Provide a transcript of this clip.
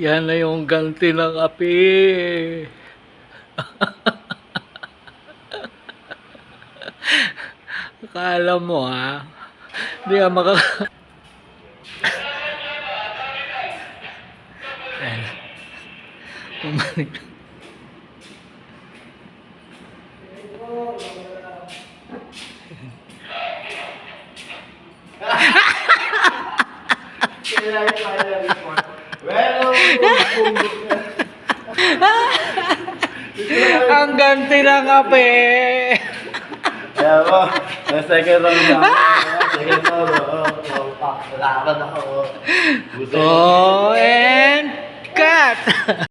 Yan na yung ganti ng api. Akala mo ha? Hindi ka maka... Ayan. Bumalik. Ang ganti ng ape. Kaya mo, second round na ako. Second round ako. Laban ako. Oh, and cut!